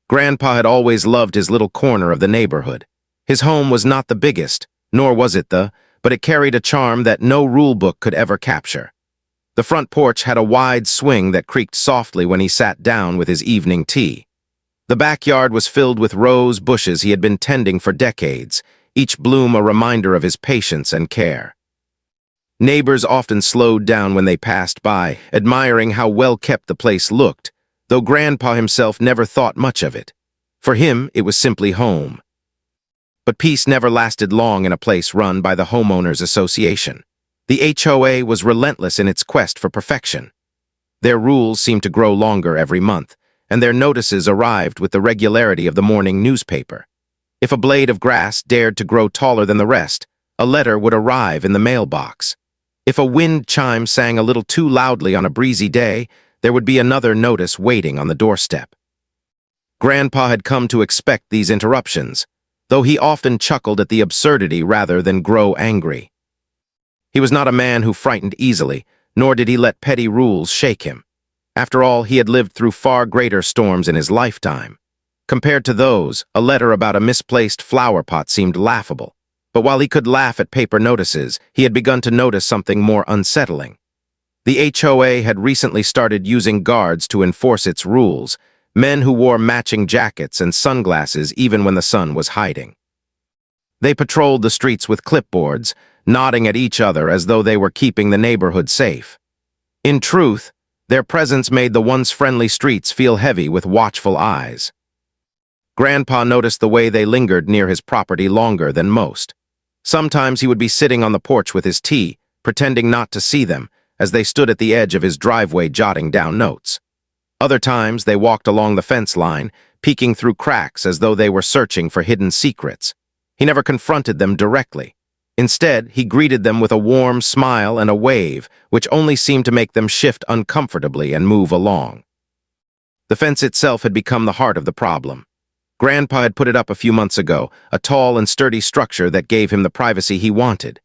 Grandpa had always loved his little corner of the neighborhood. His home was not the biggest, nor was it but it carried a charm that no rule book could ever capture. The front porch had a wide swing that creaked softly when he sat down with his evening tea. The backyard was filled with rose bushes he had been tending for decades, each bloom a reminder of his patience and care. Neighbors often slowed down when they passed by, admiring how well kept the place looked, though Grandpa himself never thought much of it. For him, it was simply home. But peace never lasted long in a place run by the Homeowners Association. The HOA was relentless in its quest for perfection. Their rules seemed to grow longer every month, and their notices arrived with the regularity of the morning newspaper. If a blade of grass dared to grow taller than the rest, a letter would arrive in the mailbox. If a wind chime sang a little too loudly on a breezy day, there would be another notice waiting on the doorstep. Grandpa had come to expect these interruptions, though he often chuckled at the absurdity rather than grow angry. He was not a man who frightened easily, nor did he let petty rules shake him. After all, he had lived through far greater storms in his lifetime. Compared to those, a letter about a misplaced flower pot seemed laughable. But while he could laugh at paper notices, he had begun to notice something more unsettling. The HOA had recently started using guards to enforce its rules, men who wore matching jackets and sunglasses even when the sun was hiding. They patrolled the streets with clipboards, nodding at each other as though they were keeping the neighborhood safe. In truth, their presence made the once friendly streets feel heavy with watchful eyes. Grandpa noticed the way they lingered near his property longer than most. Sometimes he would be sitting on the porch with his tea, pretending not to see them, as they stood at the edge of his driveway jotting down notes. Other times they walked along the fence line, peeking through cracks as though they were searching for hidden secrets. He never confronted them directly. Instead, he greeted them with a warm smile and a wave, which only seemed to make them shift uncomfortably and move along. The fence itself had become the heart of the problem. Grandpa had put it up a few months ago, a tall and sturdy structure that gave him the privacy he wanted.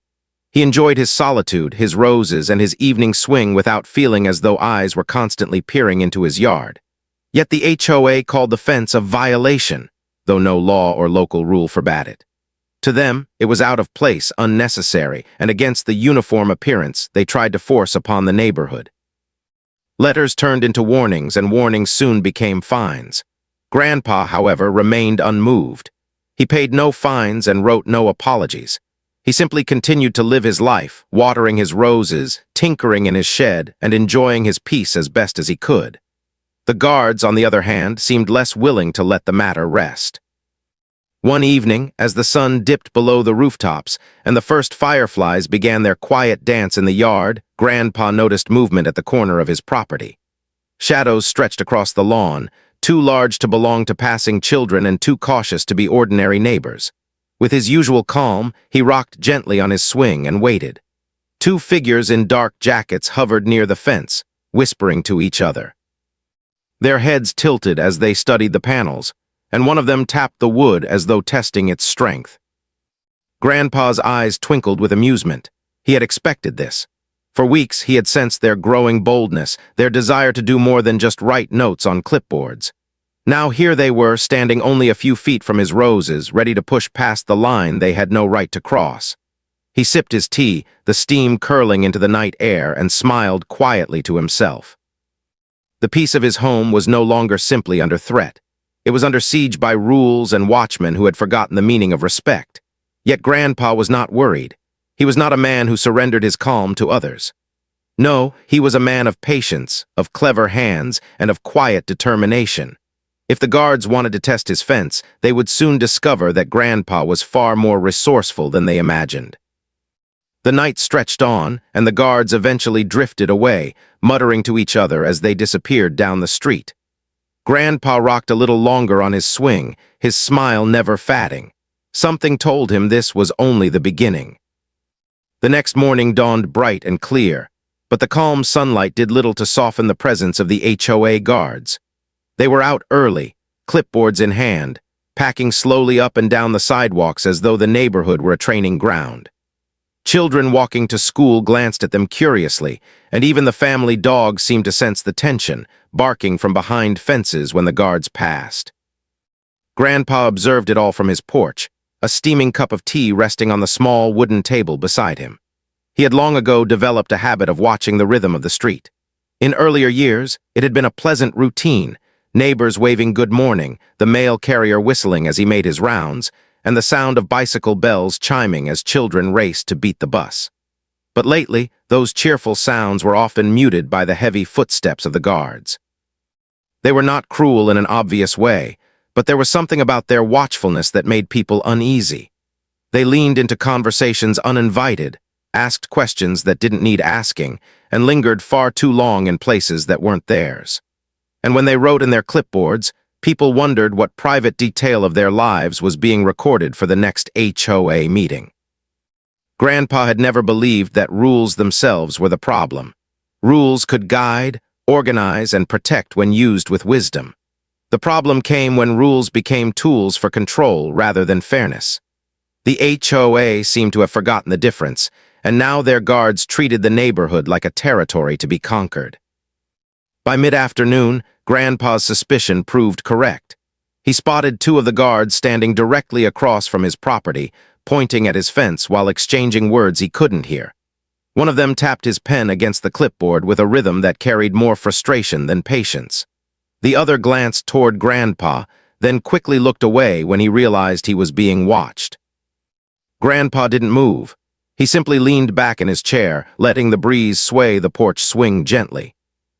He enjoyed his solitude, his roses, and his evening swing without feeling as though eyes were constantly peering into his yard. Yet the HOA called the fence a violation, though no law or local rule forbade it. To them, it was out of place, unnecessary, and against the uniform appearance they tried to force upon the neighborhood. Letters turned into warnings, and warnings soon became fines. Grandpa, however, remained unmoved. He paid no fines and wrote no apologies. He simply continued to live his life, watering his roses, tinkering in his shed, and enjoying his peace as best as he could. The guards, on the other hand, seemed less willing to let the matter rest. One evening, as the sun dipped below the rooftops and the first fireflies began their quiet dance in the yard, Grandpa noticed movement at the corner of his property. Shadows stretched across the lawn, too large to belong to passing children and too cautious to be ordinary neighbors. With his usual calm, he rocked gently on his swing and waited. Two figures in dark jackets hovered near the fence, whispering to each other. Their heads tilted as they studied the panels, and one of them tapped the wood as though testing its strength. Grandpa's eyes twinkled with amusement. He had expected this. For weeks, he had sensed their growing boldness, their desire to do more than just write notes on clipboards. Now here they were, standing only a few feet from his roses, ready to push past the line they had no right to cross. He sipped his tea, the steam curling into the night air, and smiled quietly to himself. The peace of his home was no longer simply under threat. It was under siege by rules and watchmen who had forgotten the meaning of respect. Yet Grandpa was not worried. He was not a man who surrendered his calm to others. No, he was a man of patience, of clever hands, and of quiet determination. If the guards wanted to test his fence, they would soon discover that Grandpa was far more resourceful than they imagined. The night stretched on, and the guards eventually drifted away, muttering to each other as they disappeared down the street. Grandpa rocked a little longer on his swing, his smile never fading. Something told him this was only the beginning. The next morning dawned bright and clear, but the calm sunlight did little to soften the presence of the HOA guards. They were out early, clipboards in hand, packing slowly up and down the sidewalks as though the neighborhood were a training ground. Children walking to school glanced at them curiously, and even the family dog seemed to sense the tension, barking from behind fences when the guards passed. Grandpa observed it all from his porch, a steaming cup of tea resting on the small wooden table beside him. He had long ago developed a habit of watching the rhythm of the street. In earlier years, it had been a pleasant routine, neighbors waving good morning, the mail carrier whistling as he made his rounds, and the sound of bicycle bells chiming as children raced to beat the bus. But lately, those cheerful sounds were often muted by the heavy footsteps of the guards. They were not cruel in an obvious way, but there was something about their watchfulness that made people uneasy. They leaned into conversations uninvited, asked questions that didn't need asking, and lingered far too long in places that weren't theirs. And when they wrote in their clipboards, people wondered what private detail of their lives was being recorded for the next HOA meeting. Grandpa had never believed that rules themselves were the problem. Rules could guide, organize, and protect when used with wisdom. The problem came when rules became tools for control rather than fairness. The HOA seemed to have forgotten the difference, and now their guards treated the neighborhood like a territory to be conquered. By mid-afternoon, Grandpa's suspicion proved correct. He spotted two of the guards standing directly across from his property, pointing at his fence while exchanging words he couldn't hear. One of them tapped his pen against the clipboard with a rhythm that carried more frustration than patience. The other glanced toward Grandpa, then quickly looked away when he realized he was being watched. Grandpa didn't move. He simply leaned back in his chair, letting the breeze sway the porch swing gently.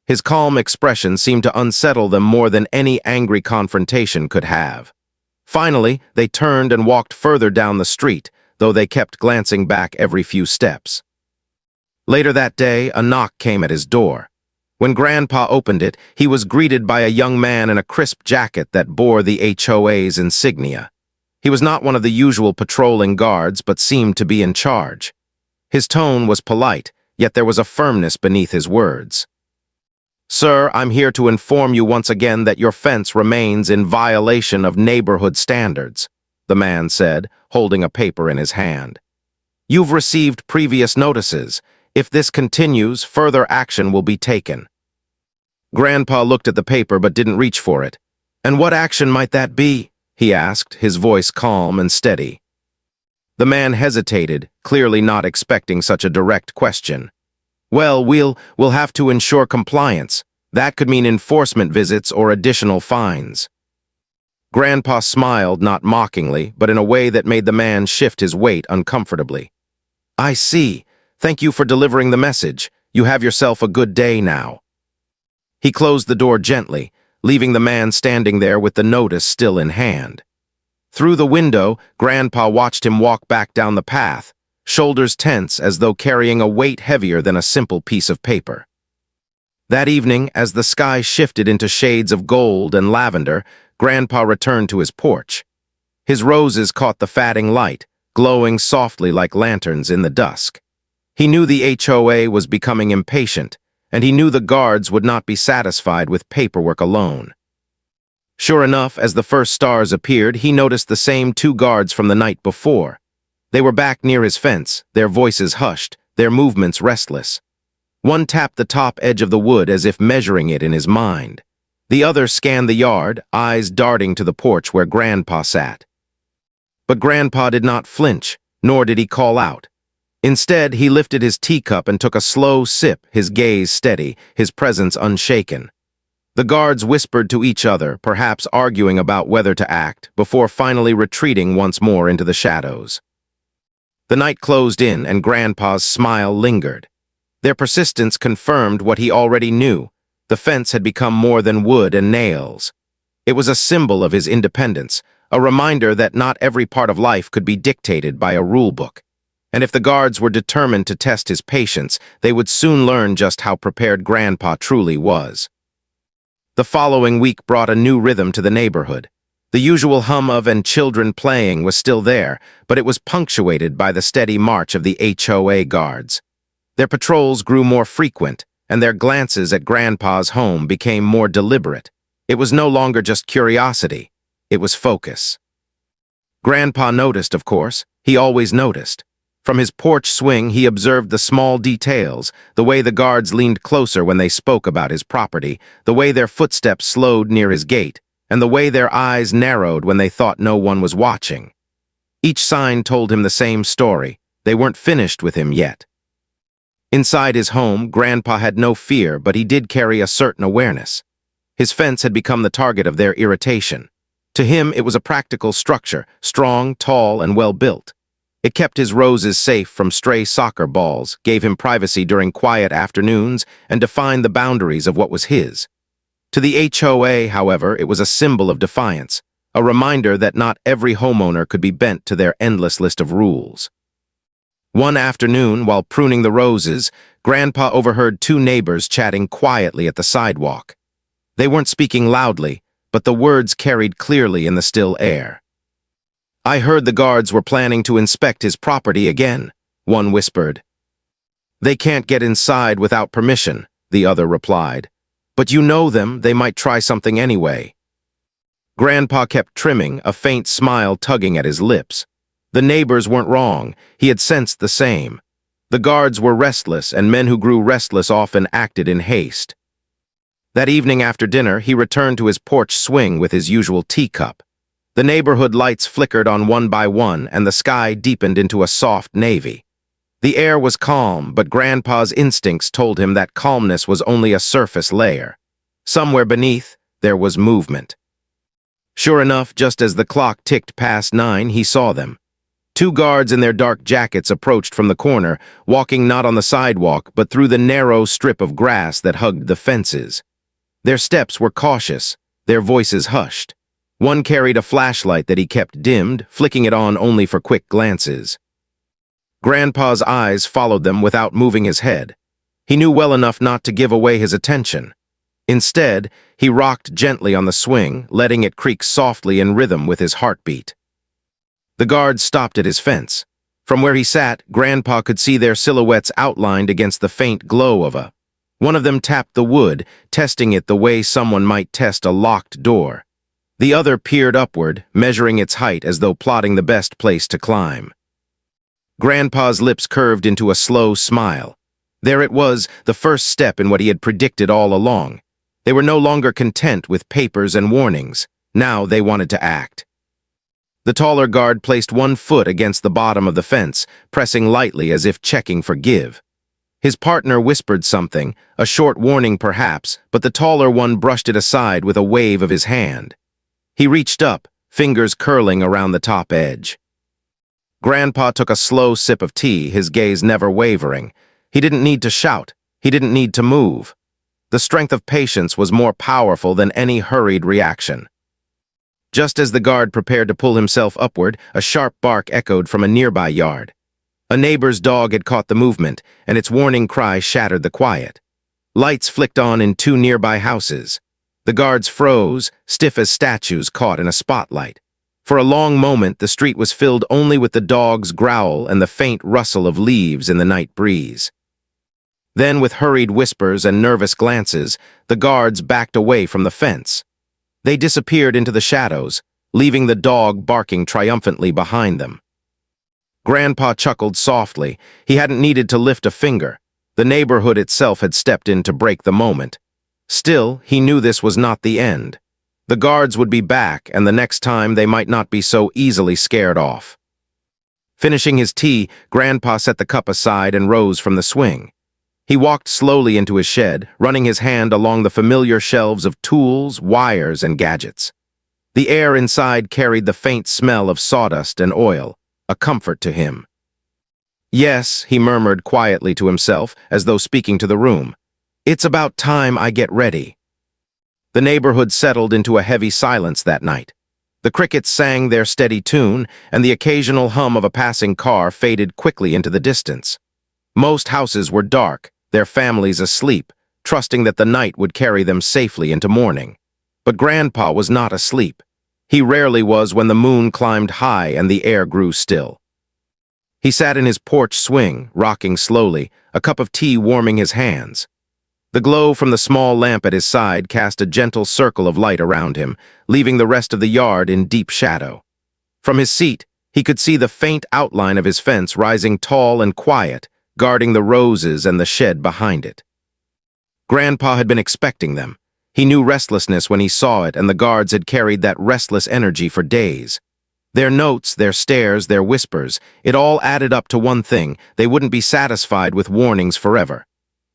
His calm expression seemed to unsettle them more than any angry confrontation could have. Finally, they turned and walked further down the street, though they kept glancing back every few steps. Later that day, a knock came at his door. When Grandpa opened it, he was greeted by a young man in a crisp jacket that bore the HOA's insignia. He was not one of the usual patrolling guards, but seemed to be in charge. His tone was polite, yet there was a firmness beneath his words. "Sir, I'm here to inform you once again that your fence remains in violation of neighborhood standards," the man said, holding a paper in his hand. "You've received previous notices. If this continues, further action will be taken." Grandpa looked at the paper but didn't reach for it. "And what action might that be?" he asked, his voice calm and steady. The man hesitated, clearly not expecting such a direct question. "Well, we'll have to ensure compliance. That could mean enforcement visits or additional fines." Grandpa smiled, not mockingly, but in a way that made the man shift his weight uncomfortably. "I see. Thank you for delivering the message. You have yourself a good day now." He closed the door gently, leaving the man standing there with the notice still in hand. Through the window, Grandpa watched him walk back down the path, shoulders tense as though carrying a weight heavier than a simple piece of paper. That evening, as the sky shifted into shades of gold and lavender, Grandpa returned to his porch. His roses caught the fading light, glowing softly like lanterns in the dusk. He knew the HOA was becoming impatient, and he knew the guards would not be satisfied with paperwork alone. Sure enough, as the first stars appeared, he noticed the same two guards from the night before. They were back near his fence, their voices hushed, their movements restless. One tapped the top edge of the wood as if measuring it in his mind. The other scanned the yard, eyes darting to the porch where Grandpa sat. But Grandpa did not flinch, nor did he call out. Instead, he lifted his teacup and took a slow sip, his gaze steady, his presence unshaken. The guards whispered to each other, perhaps arguing about whether to act, before finally retreating once more into the shadows. The night closed in, and Grandpa's smile lingered. Their persistence confirmed what he already knew. The fence had become more than wood and nails. It was a symbol of his independence, a reminder that not every part of life could be dictated by a rule book. And if the guards were determined to test his patience, they would soon learn just how prepared Grandpa truly was. The following week brought a new rhythm to the neighborhood. The usual hum of and children playing was still there, but it was punctuated by the steady march of the HOA guards. Their patrols grew more frequent, and their glances at Grandpa's home became more deliberate. It was no longer just curiosity, it was focus. Grandpa noticed, of course. He always noticed. From his porch swing, he observed the small details, the way the guards leaned closer when they spoke about his property, the way their footsteps slowed near his gate, and the way their eyes narrowed when they thought no one was watching. Each sign told him the same story. They weren't finished with him yet. Inside his home, Grandpa had no fear, but he did carry a certain awareness. His fence had become the target of their irritation. To him, it was a practical structure, strong, tall, and well-built. It kept his roses safe from stray soccer balls, gave him privacy during quiet afternoons, and defined the boundaries of what was his. To the HOA, however, it was a symbol of defiance, a reminder that not every homeowner could be bent to their endless list of rules. One afternoon, while pruning the roses, Grandpa overheard two neighbors chatting quietly at the sidewalk. They weren't speaking loudly, but the words carried clearly in the still air. "I heard the guards were planning to inspect his property again," one whispered. "They can't get inside without permission," the other replied. "But you know them, they might try something anyway." Grandpa kept trimming, a faint smile tugging at his lips. The neighbors weren't wrong. He had sensed the same. The guards were restless, and men who grew restless often acted in haste. That evening after dinner, he returned to his porch swing with his usual teacup. The neighborhood lights flickered on one by one, and the sky deepened into a soft navy. The air was calm, but Grandpa's instincts told him that calmness was only a surface layer. Somewhere beneath, there was movement. Sure enough, just as the clock ticked past 9, he saw them. Two guards in their dark jackets approached from the corner, walking not on the sidewalk, but through the narrow strip of grass that hugged the fences. Their steps were cautious, their voices hushed. One carried a flashlight that he kept dimmed, flicking it on only for quick glances. Grandpa's eyes followed them without moving his head. He knew well enough not to give away his attention. Instead, he rocked gently on the swing, letting it creak softly in rhythm with his heartbeat. The guards stopped at his fence. From where he sat, Grandpa could see their silhouettes outlined against the faint glow of a. One of them tapped the wood, testing it the way someone might test a locked door. The other peered upward, measuring its height as though plotting the best place to climb. Grandpa's lips curved into a slow smile. There it was, the first step in what he had predicted all along. They were no longer content with papers and warnings. Now they wanted to act. The taller guard placed one foot against the bottom of the fence, pressing lightly as if checking for give. His partner whispered something, a short warning perhaps, but the taller one brushed it aside with a wave of his hand. He reached up, fingers curling around the top edge. Grandpa took a slow sip of tea, his gaze never wavering. He didn't need to shout. He didn't need to move. The strength of patience was more powerful than any hurried reaction. Just as the guard prepared to pull himself upward, a sharp bark echoed from a nearby yard. A neighbor's dog had caught the movement, and its warning cry shattered the quiet. Lights flicked on in two nearby houses. The guards froze, stiff as statues caught in a spotlight. For a long moment, the street was filled only with the dog's growl and the faint rustle of leaves in the night breeze. Then, with hurried whispers and nervous glances, the guards backed away from the fence. They disappeared into the shadows, leaving the dog barking triumphantly behind them. Grandpa chuckled softly. He hadn't needed to lift a finger. The neighborhood itself had stepped in to break the moment. Still, he knew this was not the end. The guards would be back, and the next time they might not be so easily scared off. Finishing his tea, Grandpa set the cup aside and rose from the swing. He walked slowly into his shed, running his hand along the familiar shelves of tools, wires, and gadgets. The air inside carried the faint smell of sawdust and oil, a comfort to him. "Yes," he murmured quietly to himself, as though speaking to the room. "It's about time I get ready." The neighborhood settled into a heavy silence that night. The crickets sang their steady tune, and the occasional hum of a passing car faded quickly into the distance. Most houses were dark, their families asleep, trusting that the night would carry them safely into morning. But Grandpa was not asleep. He rarely was when the moon climbed high and the air grew still. He sat in his porch swing, rocking slowly, a cup of tea warming his hands. The glow from the small lamp at his side cast a gentle circle of light around him, leaving the rest of the yard in deep shadow. From his seat, he could see the faint outline of his fence rising tall and quiet, guarding the roses and the shed behind it. Grandpa had been expecting them. He knew restlessness when he saw it, and the guards had carried that restless energy for days. Their notes, their stares, their whispers, it all added up to one thing: they wouldn't be satisfied with warnings forever.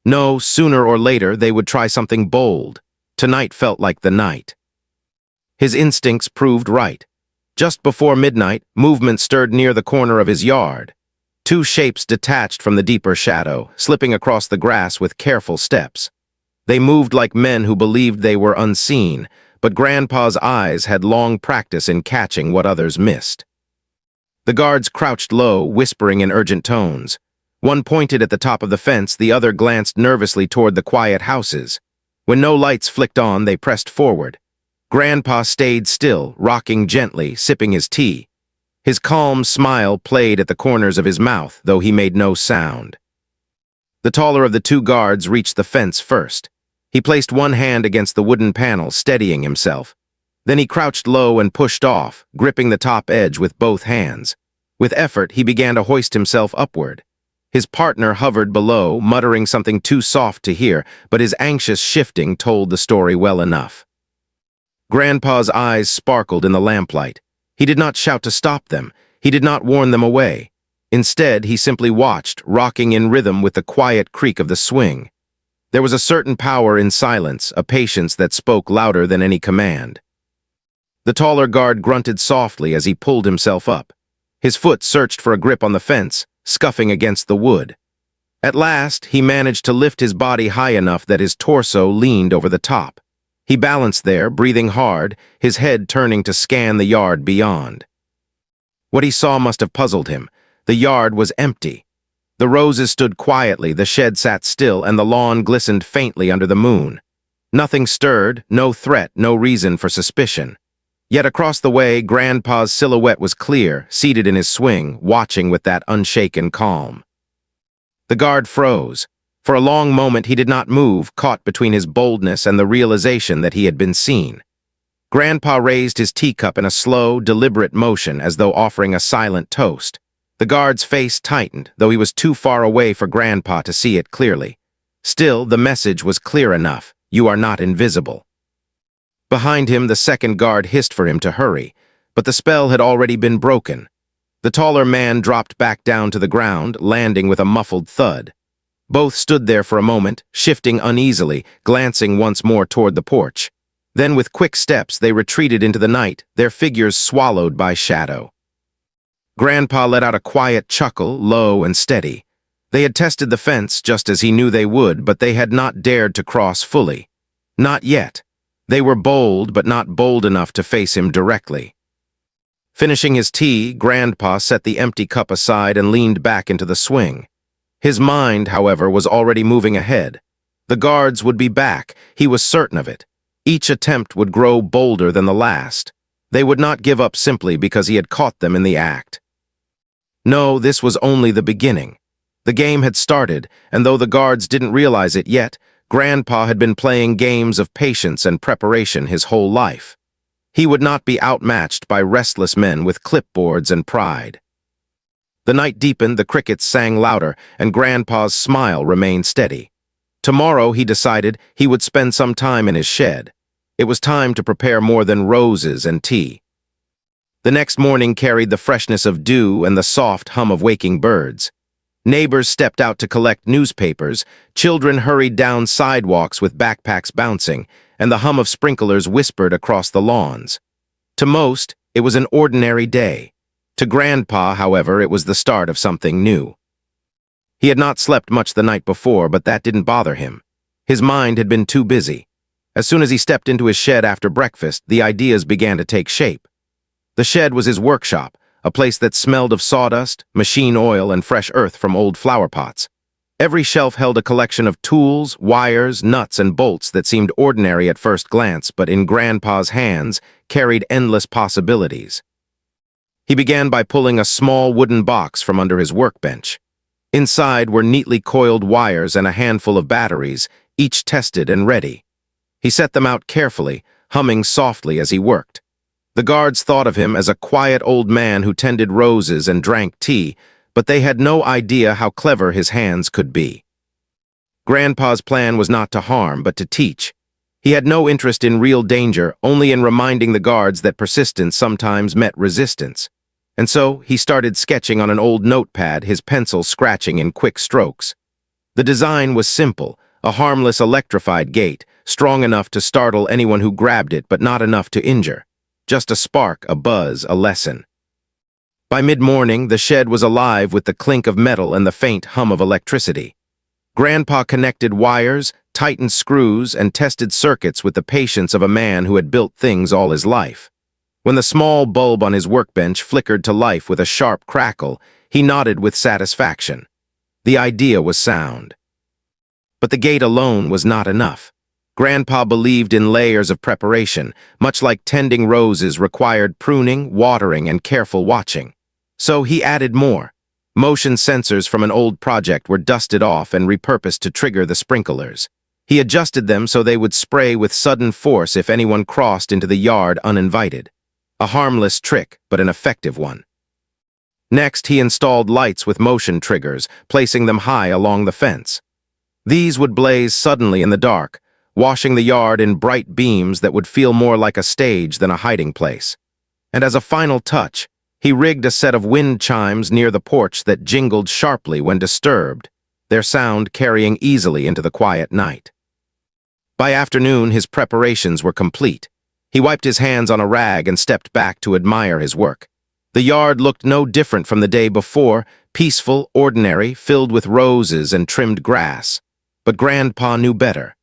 No, sooner or later they would try something bold. Tonight felt like the night. His instincts proved right. Just before midnight, movement stirred near the corner of his yard. Two shapes detached from the deeper shadow, slipping across the grass with careful steps. They moved like men who believed they were unseen, but Grandpa's eyes had long practice in catching what others missed. The guards crouched low, whispering in urgent tones. One pointed at the top of the fence, the other glanced nervously toward the quiet houses. When no lights flicked on, they pressed forward. Grandpa stayed still, rocking gently, sipping his tea. His calm smile played at the corners of his mouth, though he made no sound. The taller of the two guards reached the fence first. He placed one hand against the wooden panel, steadying himself. Then he crouched low and pushed off, gripping the top edge with both hands. With effort, he began to hoist himself upward. His partner hovered below, muttering something too soft to hear, but his anxious shifting told the story well enough. Grandpa's eyes sparkled in the lamplight. He did not shout to stop them. He did not warn them away. Instead, he simply watched, rocking in rhythm with the quiet creak of the swing. There was a certain power in silence, a patience that spoke louder than any command. The taller guard grunted softly as he pulled himself up. His foot searched for a grip on the fence, scuffing against the wood. At last, he managed to lift his body high enough that his torso leaned over the top. He balanced there, breathing hard, his head turning to scan the yard beyond. What he saw must have puzzled him. The yard was empty. The roses stood quietly, the shed sat still, and the lawn glistened faintly under the moon. Nothing stirred, no threat, no reason for suspicion. Yet across the way, Grandpa's silhouette was clear, seated in his swing, watching with that unshaken calm. The guard froze. For a long moment he did not move, caught between his boldness and the realization that he had been seen. Grandpa raised his teacup in a slow, deliberate motion as though offering a silent toast. The guard's face tightened, though he was too far away for Grandpa to see it clearly. Still, the message was clear enough: you are not invisible. Behind him, the second guard hissed for him to hurry, but the spell had already been broken. The taller man dropped back down to the ground, landing with a muffled thud. Both stood there for a moment, shifting uneasily, glancing once more toward the porch. Then with quick steps they retreated into the night, their figures swallowed by shadow. Grandpa let out a quiet chuckle, low and steady. They had tested the fence just as he knew they would, but they had not dared to cross fully. Not yet. They were bold, but not bold enough to face him directly. Finishing his tea, Grandpa set the empty cup aside and leaned back into the swing. His mind, however, was already moving ahead. The guards would be back, he was certain of it. Each attempt would grow bolder than the last. They would not give up simply because he had caught them in the act. No, this was only the beginning. The game had started, and though the guards didn't realize it yet, Grandpa had been playing games of patience and preparation his whole life. He would not be outmatched by restless men with clipboards and pride. The night deepened, the crickets sang louder, and Grandpa's smile remained steady. Tomorrow, he decided, he would spend some time in his shed. It was time to prepare more than roses and tea. The next morning carried the freshness of dew and the soft hum of waking birds. Neighbors stepped out to collect newspapers, children hurried down sidewalks with backpacks bouncing, and the hum of sprinklers whispered across the lawns. To most, it was an ordinary day. To Grandpa, however, it was the start of something new. He had not slept much the night before, but that didn't bother him. His mind had been too busy. As soon as he stepped into his shed after breakfast, the ideas began to take shape. The shed was his workshop, a place that smelled of sawdust, machine oil, and fresh earth from old flower pots. Every shelf held a collection of tools, wires, nuts, and bolts that seemed ordinary at first glance, but in Grandpa's hands carried endless possibilities. He began by pulling a small wooden box from under his workbench. Inside were neatly coiled wires and a handful of batteries, each tested and ready. He set them out carefully, humming softly as he worked. The guards thought of him as a quiet old man who tended roses and drank tea, but they had no idea how clever his hands could be. Grandpa's plan was not to harm, but to teach. He had no interest in real danger, only in reminding the guards that persistence sometimes met resistance. And so he started sketching on an old notepad, his pencil scratching in quick strokes. The design was simple, a harmless electrified gate, strong enough to startle anyone who grabbed it but not enough to injure. Just a spark, a buzz, a lesson. By mid-morning, the shed was alive with the clink of metal and the faint hum of electricity. Grandpa connected wires, tightened screws, and tested circuits with the patience of a man who had built things all his life. When the small bulb on his workbench flickered to life with a sharp crackle, he nodded with satisfaction. The idea was sound. But the gate alone was not enough. Grandpa believed in layers of preparation, much like tending roses required pruning, watering, and careful watching. So he added more. Motion sensors from an old project were dusted off and repurposed to trigger the sprinklers. He adjusted them so they would spray with sudden force if anyone crossed into the yard uninvited. A harmless trick, but an effective one. Next, he installed lights with motion triggers, placing them high along the fence. These would blaze suddenly in the dark, washing the yard in bright beams that would feel more like a stage than a hiding place. And as a final touch, he rigged a set of wind chimes near the porch that jingled sharply when disturbed, their sound carrying easily into the quiet night. By afternoon, his preparations were complete. He wiped his hands on a rag and stepped back to admire his work. The yard looked no different from the day before, peaceful, ordinary, filled with roses and trimmed grass. But Grandpa knew better.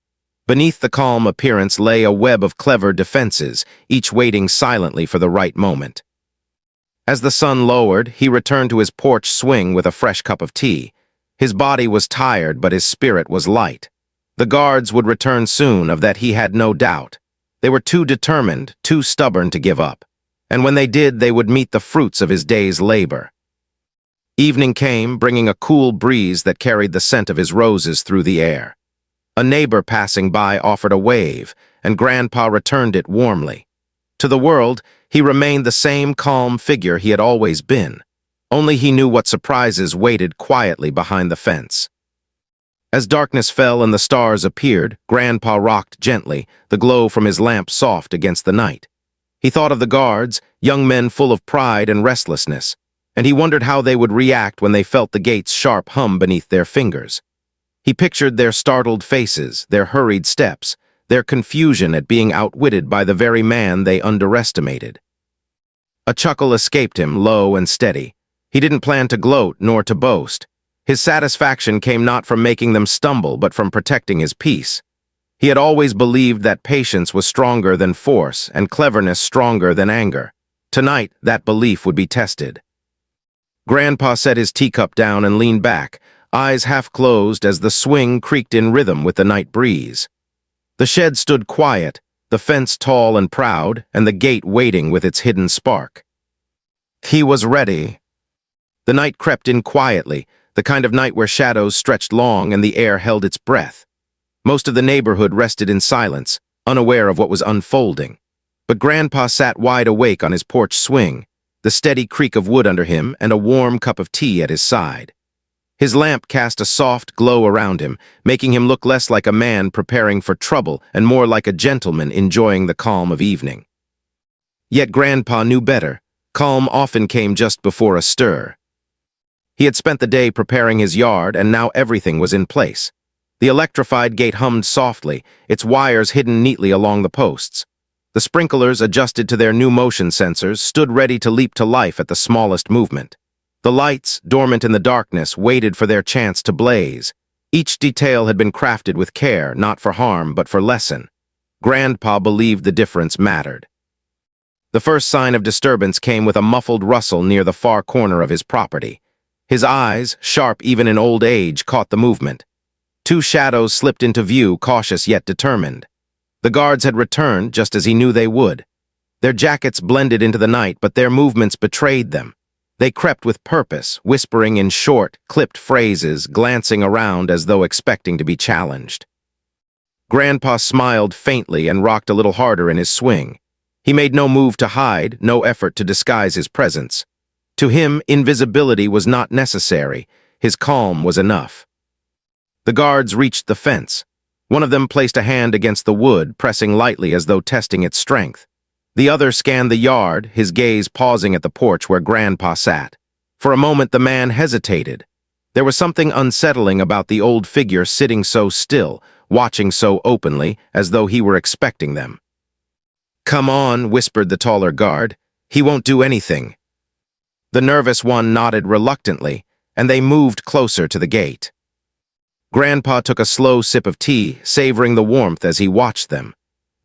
Beneath the calm appearance lay a web of clever defenses, each waiting silently for the right moment. As the sun lowered, he returned to his porch swing with a fresh cup of tea. His body was tired, but his spirit was light. The guards would return soon, of that he had no doubt. They were too determined, too stubborn to give up. And when they did, they would meet the fruits of his day's labor. Evening came, bringing a cool breeze that carried the scent of his roses through the air. A neighbor passing by offered a wave, and Grandpa returned it warmly. To the world, he remained the same calm figure he had always been. Only he knew what surprises waited quietly behind the fence. As darkness fell and the stars appeared, Grandpa rocked gently, the glow from his lamp soft against the night. He thought of the guards, young men full of pride and restlessness, and he wondered how they would react when they felt the gate's sharp hum beneath their fingers. He pictured their startled faces, their hurried steps, their confusion at being outwitted by the very man they underestimated. A chuckle escaped him, low and steady. He didn't plan to gloat nor to boast. His satisfaction came not from making them stumble, but from protecting his peace. He had always believed that patience was stronger than force and cleverness stronger than anger. Tonight, that belief would be tested. Grandpa set his teacup down and leaned back, eyes half closed as the swing creaked in rhythm with the night breeze. The shed stood quiet, the fence tall and proud, and the gate waiting with its hidden spark. He was ready. The night crept in quietly, the kind of night where shadows stretched long and the air held its breath. Most of the neighborhood rested in silence, unaware of what was unfolding. But Grandpa sat wide awake on his porch swing, the steady creak of wood under him and a warm cup of tea at his side. His lamp cast a soft glow around him, making him look less like a man preparing for trouble and more like a gentleman enjoying the calm of evening. Yet Grandpa knew better. Calm often came just before a stir. He had spent the day preparing his yard, and now everything was in place. The electrified gate hummed softly, its wires hidden neatly along the posts. The sprinklers, adjusted to their new motion sensors, stood ready to leap to life at the smallest movement. The lights, dormant in the darkness, waited for their chance to blaze. Each detail had been crafted with care, not for harm, but for lesson. Grandpa believed the difference mattered. The first sign of disturbance came with a muffled rustle near the far corner of his property. His eyes, sharp even in old age, caught the movement. Two shadows slipped into view, cautious yet determined. The guards had returned, just as he knew they would. Their jackets blended into the night, but their movements betrayed them. They crept with purpose, whispering in short, clipped phrases, glancing around as though expecting to be challenged. Grandpa smiled faintly and rocked a little harder in his swing. He made no move to hide, no effort to disguise his presence. To him, invisibility was not necessary. His calm was enough. The guards reached the fence. One of them placed a hand against the wood, pressing lightly as though testing its strength. The other scanned the yard, his gaze pausing at the porch where Grandpa sat. For a moment the man hesitated. There was something unsettling about the old figure sitting so still, watching so openly, as though he were expecting them. "Come on," whispered the taller guard. "He won't do anything." The nervous one nodded reluctantly, and they moved closer to the gate. Grandpa took a slow sip of tea, savoring the warmth as he watched them.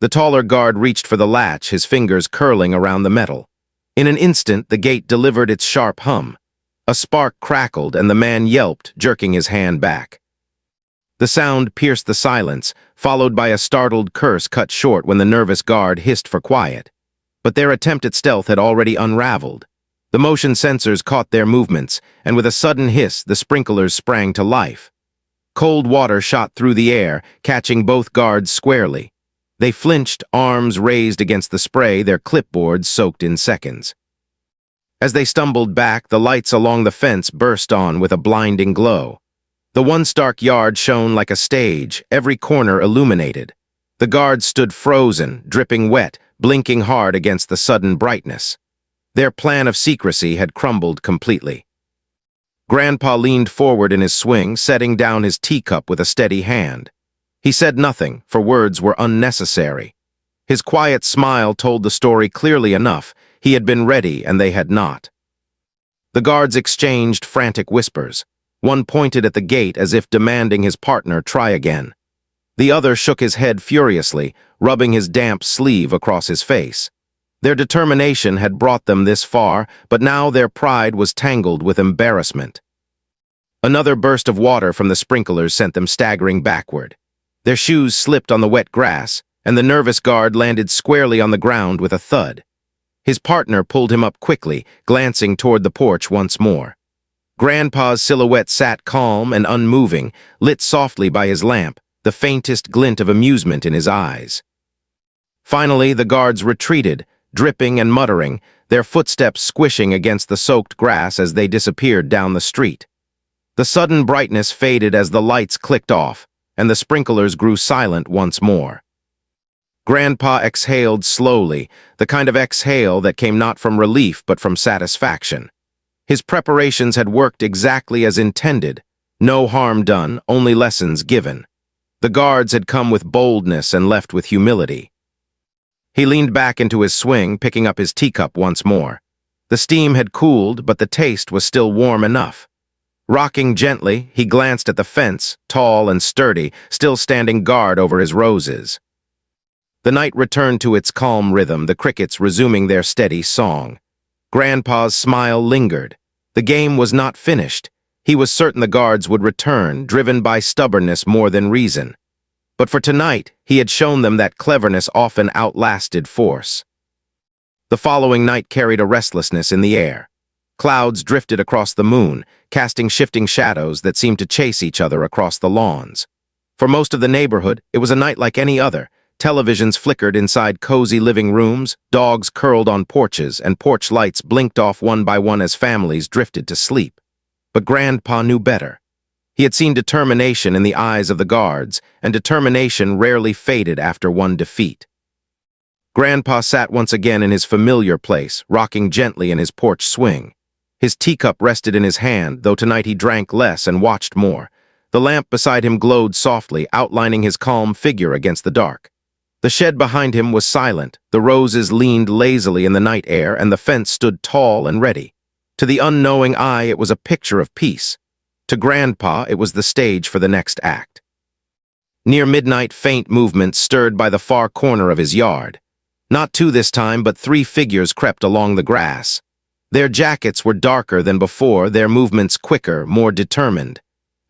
The taller guard reached for the latch, his fingers curling around the metal. In an instant, the gate delivered its sharp hum. A spark crackled, and the man yelped, jerking his hand back. The sound pierced the silence, followed by a startled curse cut short when the nervous guard hissed for quiet. But their attempt at stealth had already unraveled. The motion sensors caught their movements, and with a sudden hiss, the sprinklers sprang to life. Cold water shot through the air, catching both guards squarely. They flinched, arms raised against the spray, their clipboards soaked in seconds. As they stumbled back, the lights along the fence burst on with a blinding glow. The one-stark yard shone like a stage, every corner illuminated. The guards stood frozen, dripping wet, blinking hard against the sudden brightness. Their plan of secrecy had crumbled completely. Grandpa leaned forward in his swing, setting down his teacup with a steady hand. He said nothing, for words were unnecessary. His quiet smile told the story clearly enough. He had been ready, and they had not. The guards exchanged frantic whispers. One pointed at the gate as if demanding his partner try again. The other shook his head furiously, rubbing his damp sleeve across his face. Their determination had brought them this far, but now their pride was tangled with embarrassment. Another burst of water from the sprinklers sent them staggering backward. Their shoes slipped on the wet grass, and the nervous guard landed squarely on the ground with a thud. His partner pulled him up quickly, glancing toward the porch once more. Grandpa's silhouette sat calm and unmoving, lit softly by his lamp, the faintest glint of amusement in his eyes. Finally, the guards retreated, dripping and muttering, their footsteps squishing against the soaked grass as they disappeared down the street. The sudden brightness faded as the lights clicked off, and the sprinklers grew silent once more. Grandpa exhaled slowly, the kind of exhale that came not from relief but from satisfaction. His preparations had worked exactly as intended. No harm done, only lessons given. The guards had come with boldness and left with humility. He leaned back into his swing, picking up his teacup once more. The steam had cooled, but the taste was still warm enough. Rocking gently, he glanced at the fence, tall and sturdy, still standing guard over his roses. The night returned to its calm rhythm, the crickets resuming their steady song. Grandpa's smile lingered. The game was not finished. He was certain the guards would return, driven by stubbornness more than reason. But for tonight, he had shown them that cleverness often outlasted force. The following night carried a restlessness in the air. Clouds drifted across the moon, casting shifting shadows that seemed to chase each other across the lawns. For most of the neighborhood, it was a night like any other. Televisions flickered inside cozy living rooms, dogs curled on porches, and porch lights blinked off one by one as families drifted to sleep. But Grandpa knew better. He had seen determination in the eyes of the guards, and determination rarely faded after one defeat. Grandpa sat once again in his familiar place, rocking gently in his porch swing. His teacup rested in his hand, though tonight he drank less and watched more. The lamp beside him glowed softly, outlining his calm figure against the dark. The shed behind him was silent, the roses leaned lazily in the night air, and the fence stood tall and ready. To the unknowing eye, it was a picture of peace. To Grandpa, it was the stage for the next act. Near midnight, faint movements stirred by the far corner of his yard. Not two this time, but three figures crept along the grass. Their jackets were darker than before, their movements quicker, more determined.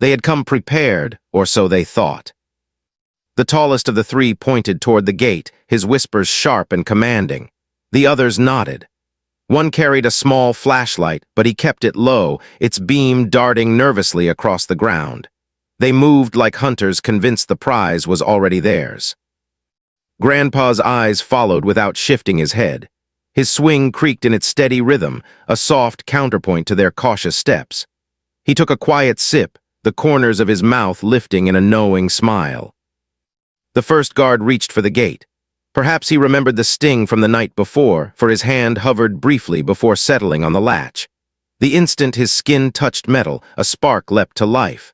They had come prepared, or so they thought. The tallest of the three pointed toward the gate, his whispers sharp and commanding. The others nodded. One carried a small flashlight, but he kept it low, its beam darting nervously across the ground. They moved like hunters convinced the prize was already theirs. Grandpa's eyes followed without shifting his head. His swing creaked in its steady rhythm, a soft counterpoint to their cautious steps. He took a quiet sip, the corners of his mouth lifting in a knowing smile. The first guard reached for the gate. Perhaps he remembered the sting from the night before, for his hand hovered briefly before settling on the latch. The instant his skin touched metal, a spark leapt to life.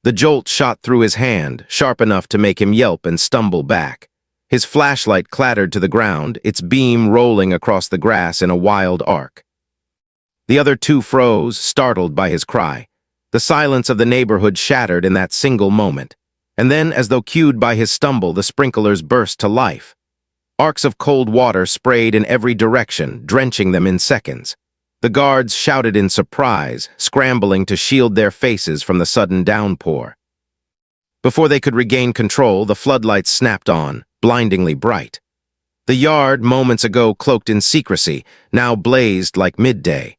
The jolt shot through his hand, sharp enough to make him yelp and stumble back. His flashlight clattered to the ground, its beam rolling across the grass in a wild arc. The other two froze, startled by his cry. The silence of the neighborhood shattered in that single moment. And then, as though cued by his stumble, the sprinklers burst to life. Arcs of cold water sprayed in every direction, drenching them in seconds. The guards shouted in surprise, scrambling to shield their faces from the sudden downpour. Before they could regain control, the floodlights snapped on, blindingly bright. The yard, moments ago cloaked in secrecy, now blazed like midday.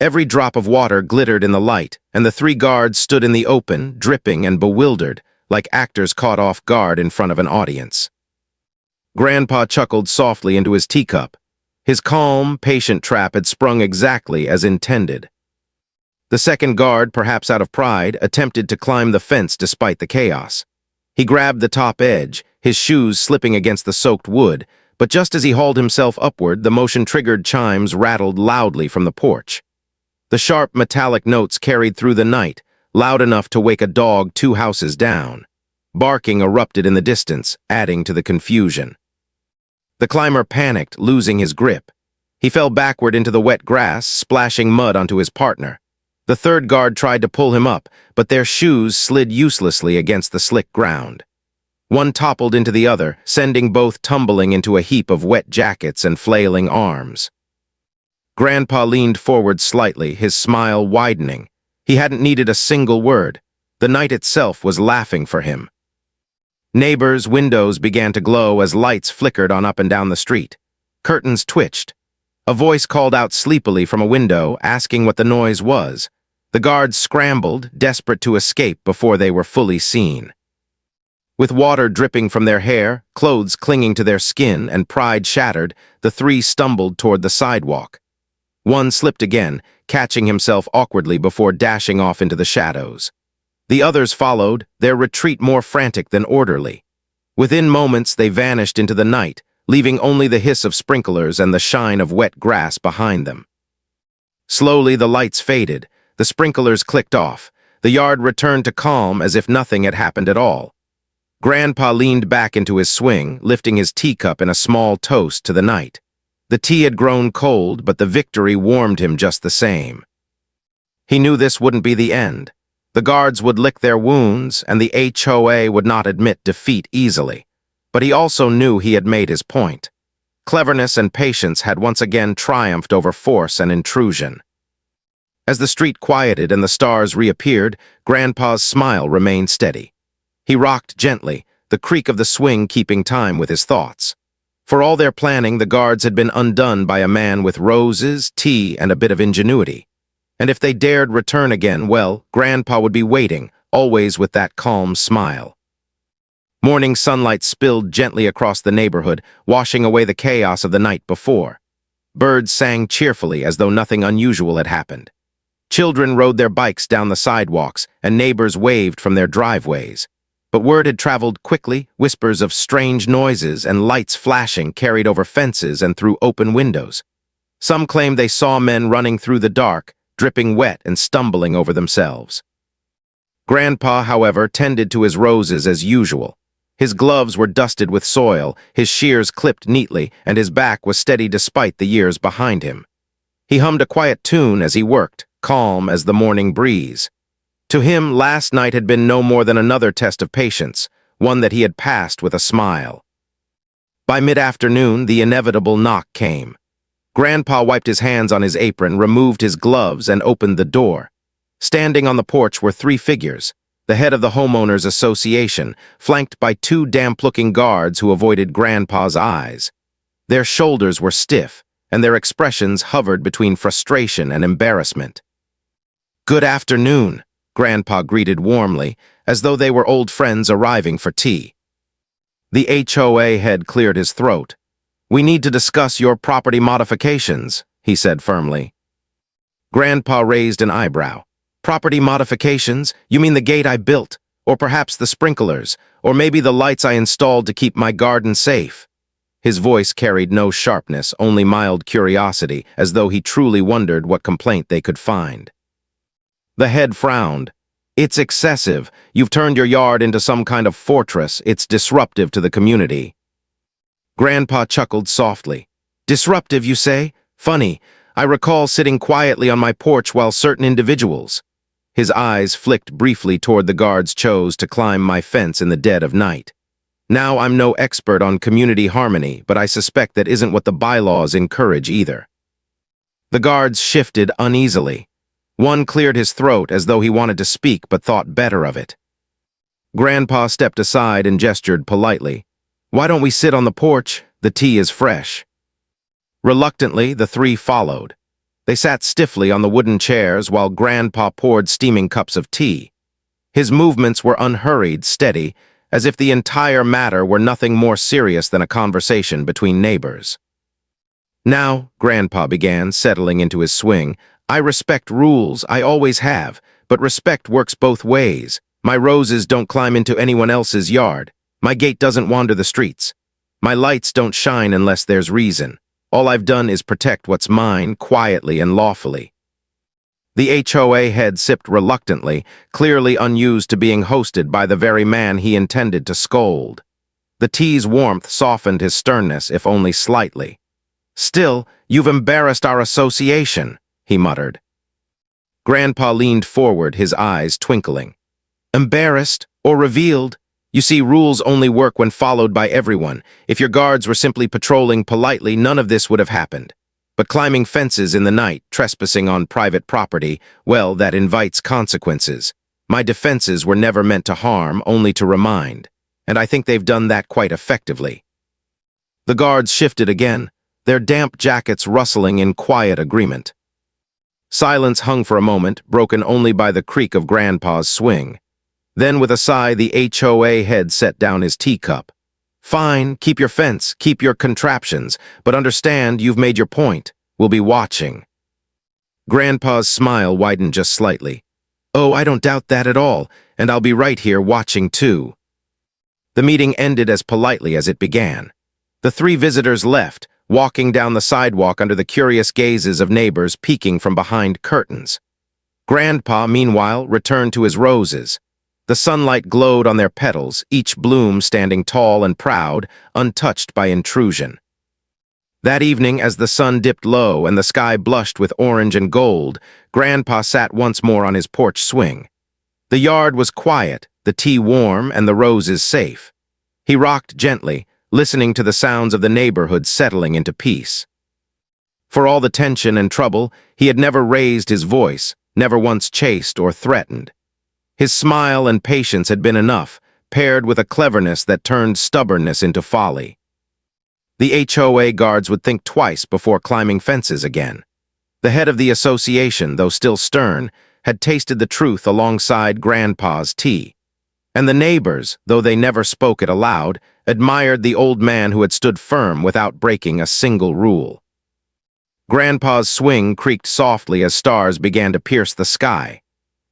Every drop of water glittered in the light, and the three guards stood in the open, dripping and bewildered, like actors caught off guard in front of an audience. Grandpa chuckled softly into his teacup. His calm, patient trap had sprung exactly as intended. The second guard, perhaps out of pride, attempted to climb the fence despite the chaos. He grabbed the top edge, his shoes slipping against the soaked wood, but just as he hauled himself upward, the motion-triggered chimes rattled loudly from the porch. The sharp, metallic notes carried through the night, loud enough to wake a dog 2 houses down. Barking erupted in the distance, adding to the confusion. The climber panicked, losing his grip. He fell backward into the wet grass, splashing mud onto his partner. The third guard tried to pull him up, but their shoes slid uselessly against the slick ground. One toppled into the other, sending both tumbling into a heap of wet jackets and flailing arms. Grandpa leaned forward slightly, his smile widening. He hadn't needed a single word. The night itself was laughing for him. Neighbors' windows began to glow as lights flickered on up and down the street. Curtains twitched. A voice called out sleepily from a window, asking what the noise was. The guards scrambled, desperate to escape before they were fully seen. With water dripping from their hair, clothes clinging to their skin, and pride shattered, the three stumbled toward the sidewalk. One slipped again, catching himself awkwardly before dashing off into the shadows. The others followed, their retreat more frantic than orderly. Within moments, they vanished into the night, leaving only the hiss of sprinklers and the shine of wet grass behind them. Slowly, the lights faded, the sprinklers clicked off, the yard returned to calm as if nothing had happened at all. Grandpa leaned back into his swing, lifting his teacup in a small toast to the night. The tea had grown cold, but the victory warmed him just the same. He knew this wouldn't be the end. The guards would lick their wounds, and the HOA would not admit defeat easily. But he also knew he had made his point. Cleverness and patience had once again triumphed over force and intrusion. As the street quieted and the stars reappeared, Grandpa's smile remained steady. He rocked gently, the creak of the swing keeping time with his thoughts. For all their planning, the guards had been undone by a man with roses, tea, and a bit of ingenuity. And if they dared return again, well, Grandpa would be waiting, always with that calm smile. Morning sunlight spilled gently across the neighborhood, washing away the chaos of the night before. Birds sang cheerfully as though nothing unusual had happened. Children rode their bikes down the sidewalks, and neighbors waved from their driveways. But word had traveled quickly, whispers of strange noises and lights flashing carried over fences and through open windows. Some claimed they saw men running through the dark, dripping wet and stumbling over themselves. Grandpa, however, tended to his roses as usual. His gloves were dusted with soil, his shears clipped neatly, and his back was steady despite the years behind him. He hummed a quiet tune as he worked, calm as the morning breeze. To him, last night had been no more than another test of patience, one that he had passed with a smile. By mid-afternoon, the inevitable knock came. Grandpa wiped his hands on his apron, removed his gloves, and opened the door. Standing on the porch were 3 figures, the head of the homeowners association, flanked by 2 damp-looking guards who avoided Grandpa's eyes. Their shoulders were stiff, and their expressions hovered between frustration and embarrassment. "Good afternoon," Grandpa greeted warmly, as though they were old friends arriving for tea. The HOA head cleared his throat. "We need to discuss your property modifications," he said firmly. Grandpa raised an eyebrow. "Property modifications? You mean the gate I built? Or perhaps the sprinklers, or maybe the lights I installed to keep my garden safe. His voice carried no sharpness, only mild curiosity, as though he truly wondered what complaint they could find. The head frowned. It's excessive. You've turned your yard into some kind of fortress. It's disruptive to the community. Grandpa chuckled softly. Disruptive, you say? Funny. I recall sitting quietly on my porch while certain individuals. His eyes flicked briefly toward the guards chose to climb my fence in the dead of night. Now I'm no expert on community harmony, but I suspect that isn't what the bylaws encourage either. The guards shifted uneasily. One cleared his throat as though he wanted to speak but thought better of it. Grandpa stepped aside and gestured politely. Why don't we sit on the porch? The tea is fresh. Reluctantly, the three followed. They sat stiffly on the wooden chairs while Grandpa poured steaming cups of tea. His movements were unhurried, steady, as if the entire matter were nothing more serious than a conversation between neighbors. Now, Grandpa began, settling into his swing, I respect rules, I always have, but respect works both ways. My roses don't climb into anyone else's yard. My gate doesn't wander the streets. My lights don't shine unless there's reason. All I've done is protect what's mine, quietly and lawfully. The HOA head sipped reluctantly, clearly unused to being hosted by the very man he intended to scold. The tea's warmth softened his sternness, if only slightly. Still, you've embarrassed our association, he muttered. Grandpa leaned forward, his eyes twinkling. Embarrassed or revealed? You see, rules only work when followed by everyone. If your guards were simply patrolling politely, none of this would have happened. But climbing fences in the night, trespassing on private property, well, that invites consequences. My defenses were never meant to harm, only to remind. And I think they've done that quite effectively. The guards shifted again, their damp jackets rustling in quiet agreement. Silence hung for a moment, broken only by the creak of Grandpa's swing. Then, with a sigh, the HOA head set down his teacup. Fine, keep your fence, keep your contraptions, but understand you've made your point. We'll be watching. Grandpa's smile widened just slightly. Oh, I don't doubt that at all, and I'll be right here watching too. The meeting ended as politely as it began. The three visitors left, walking down the sidewalk under the curious gazes of neighbors peeking from behind curtains. Grandpa, meanwhile, returned to his roses. The sunlight glowed on their petals, each bloom standing tall and proud, untouched by intrusion. That evening, as the sun dipped low and the sky blushed with orange and gold, Grandpa sat once more on his porch swing. The yard was quiet, the tea warm, and the roses safe. He rocked gently, listening to the sounds of the neighborhood settling into peace. For all the tension and trouble, he had never raised his voice, never once chased or threatened. His smile and patience had been enough, paired with a cleverness that turned stubbornness into folly. The HOA guards would think twice before climbing fences again. The head of the association, though still stern, had tasted the truth alongside Grandpa's tea. And the neighbors, though they never spoke it aloud, admired the old man who had stood firm without breaking a single rule. Grandpa's swing creaked softly as stars began to pierce the sky.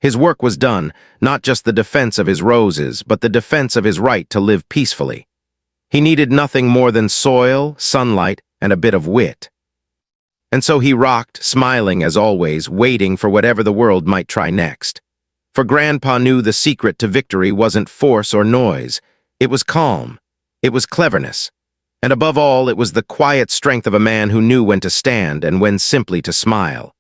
His work was done, not just the defense of his roses, but the defense of his right to live peacefully. He needed nothing more than soil, sunlight, and a bit of wit. And so he rocked, smiling as always, waiting for whatever the world might try next. For Grandpa knew the secret to victory wasn't force or noise. It was calm. It was cleverness. And above all, it was the quiet strength of a man who knew when to stand and when simply to smile.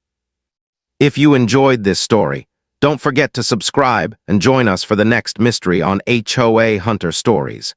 If you enjoyed this story, don't forget to subscribe and join us for the next mystery on HOA Hunter Stories.